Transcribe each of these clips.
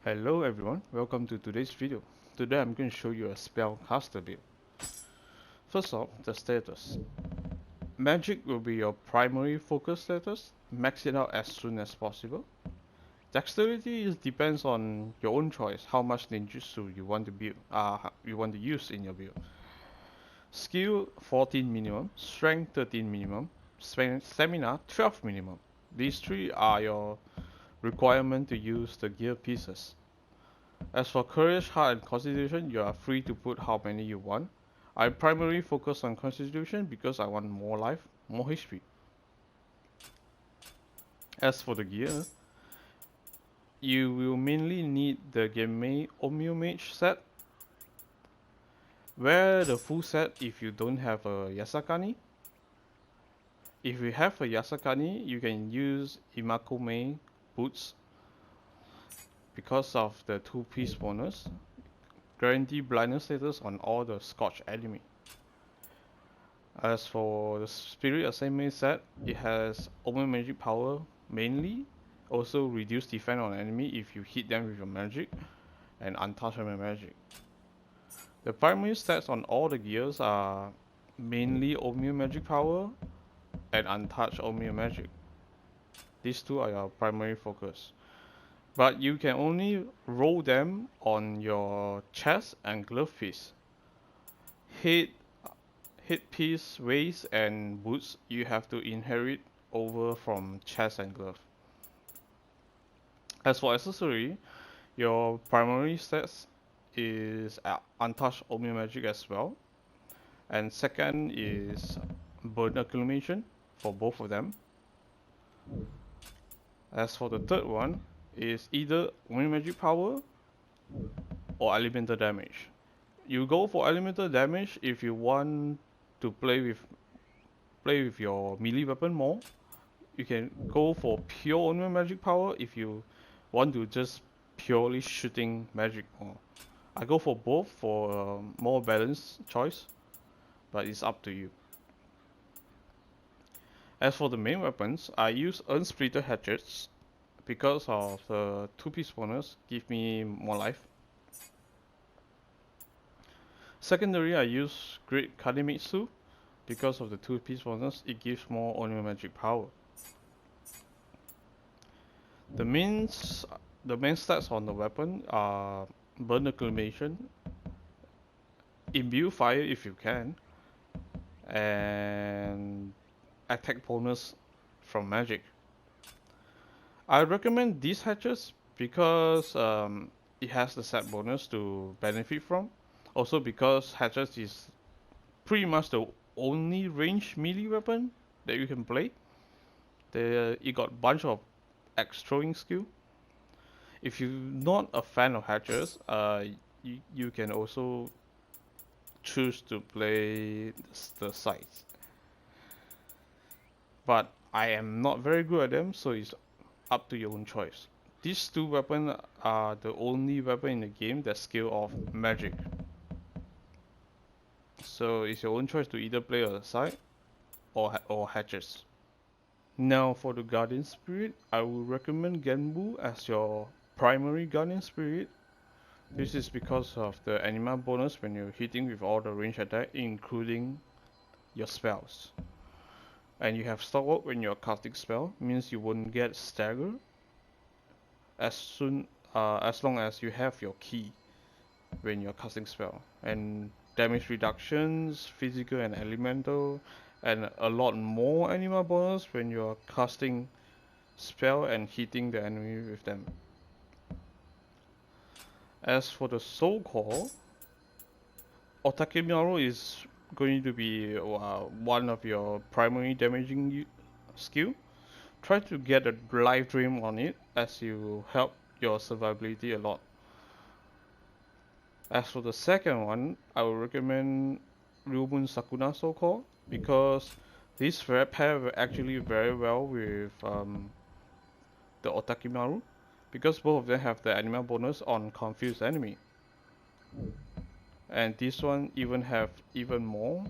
Hello everyone, welcome to today's video. Today I'm going to show you a spell caster build. First off, the status. Magic will be your primary focus status. Max it out as soon as possible. Dexterity depends on your own choice, how much ninjutsu you want to build, you want to use in your build. Skill 14 minimum, strength 13 minimum, stamina 12 minimum. These three are your requirement to use the gear pieces. As for courage, heart, and constitution, you are free to put how many you want. I primarily focus on constitution because I want more life, more HP. As for the gear, you will mainly need the game onmyo mage set. Wear the full set if you don't have a Yasakani. If you have a Yasakani, you can use Imakome boots because of the 2-piece bonus. Guarantee blindness status on all the Scorch enemy. As for the Spirit Assignment set, it has Open Magic power mainly, also reduce defense on enemy if you hit them with your magic, and untouched magic. The primary stats on all the gears are mainly onmyo magic power and untouched onmyo magic. These two are your primary focus. But you can only roll them on your chest and glove piece. Headpiece, waist, and boots you have to inherit over from chest and glove. As for accessory, your primary stats is untouched onmyo magic as well, and second is burn accumulation for both of them. As for the third one, is either onmyo magic power or elemental damage. You go for elemental damage if you want to play with your melee weapon more. You can go for pure onmyo magic power if you want to just purely shooting magic more. I go for both for a more balanced choice, but it's up to you. As for the main weapons, I use unsplitter hatchets because of the 2-piece bonus, give me more life. Secondary, I use Great Kademitsu because of the 2-piece bonus, it gives more onmyo magic power. The main stats on the weapon are burn accumulation, imbue fire if you can, and attack bonus from magic. I recommend these hatches because it has the set bonus to benefit from. Also because hatches is pretty much the only ranged melee weapon that you can play. It got bunch of axe throwing skill. If you're not a fan of hatches, you can also choose to play the sights. But I am not very good at them, so it's up to your own choice. These two weapons are the only weapon in the game that scale off magic. So it's your own choice to either play a side or hatches. Now for the Guardian Spirit, I would recommend Genbu as your primary Guardian Spirit. This is because of the anima bonus when you're hitting with all the range attack, including your spells. And you have stalwart when you're casting spell, means you won't get stagger as long as you have your key when you're casting spell. And damage reductions, physical and elemental, and a lot more anima bonus when you're casting spell and hitting the enemy with them. As for the soul core, Otakemaru is going to be one of your primary damaging skill. Try to get a life drain on it as you help your survivability a lot. As for the second one, I would recommend Ryumun Sakuna Soul Core because this pair actually very well with the Otakemaru because both of them have the anima bonus on confused enemy. And this one even have even more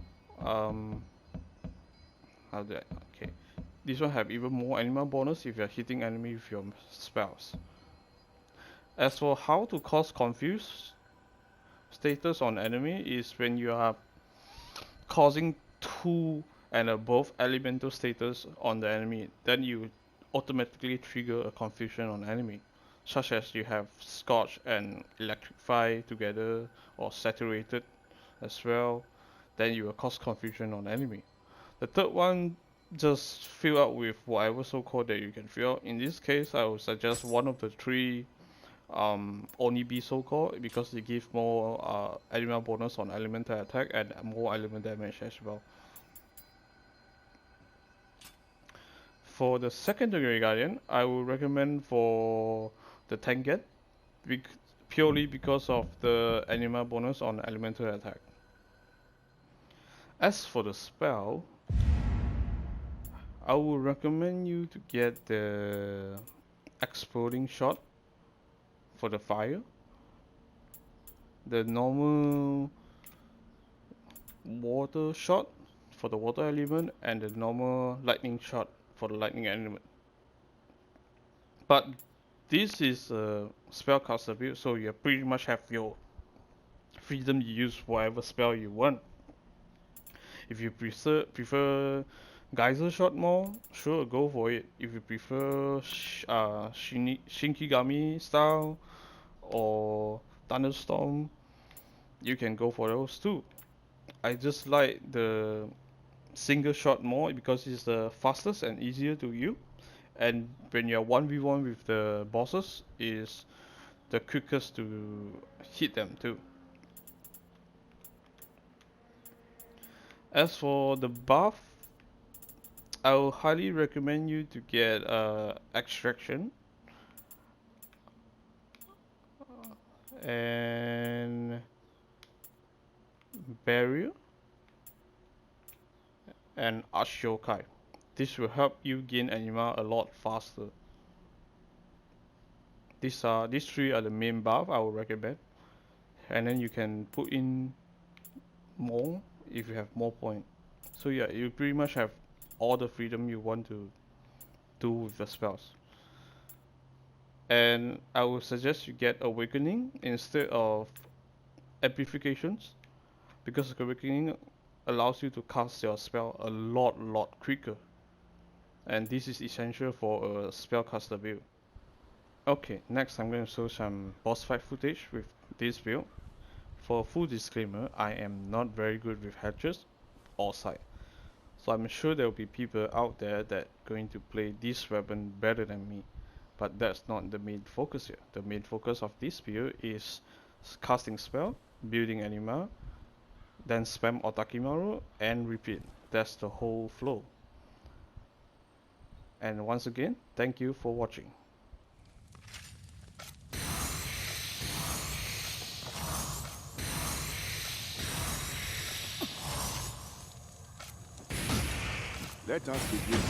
this one have even more anima bonus if you're hitting enemy with your spells. As for how to cause confuse status on enemy is when you are causing 2 and above elemental status on the enemy, then you automatically trigger a confusion on enemy, such as you have scorch and electrify together or saturated as well, then you will cause confusion on enemy. The third one, just fill out with whatever so-called that you can fill out. In this case, I would suggest one of the 3 only be so-called because they give more element bonus on elemental attack and more element damage as well. For the secondary guardian, I would recommend for the Tengen, purely because of the anima bonus on elemental attack. As for the spell, I would recommend you to get the exploding shot for the fire, the normal water shot for the water element, and the normal lightning shot for the lightning element. But this is a spellcaster build, so you pretty much have your freedom to use whatever spell you want. If you prefer geyser shot more, sure, go for it. If you prefer Shinkigami style or thunderstorm, you can go for those too. I just like the single shot more because it's the fastest and easier to use, and when you're 1v1 with the bosses, is the quickest to hit them too. As for the buff, I will highly recommend you to get extraction and barrier and Ashokai. This will help you gain anima a lot faster. These 3 are the main buff I would recommend, and then you can put in more if you have more points. So yeah, you pretty much have all the freedom you want to do with the spells. And I would suggest you get Awakening instead of Amplifications, because Awakening allows you to cast your spell a lot quicker, and this is essential for a spellcaster build. Okay, next I'm going to show some boss fight footage with this build. For full disclaimer, I am not very good with hatches or sight, so I'm sure there will be people out there that going to play this weapon better than me, but that's not the main focus here. The main focus of this build is casting spell, building anima, then spam Otakimaru and repeat. That's the whole flow. And once again, thank you for watching. Let us begin.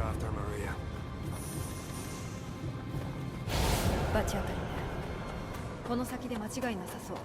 after Maria. バチ当たりね。この先で間違いなさそう。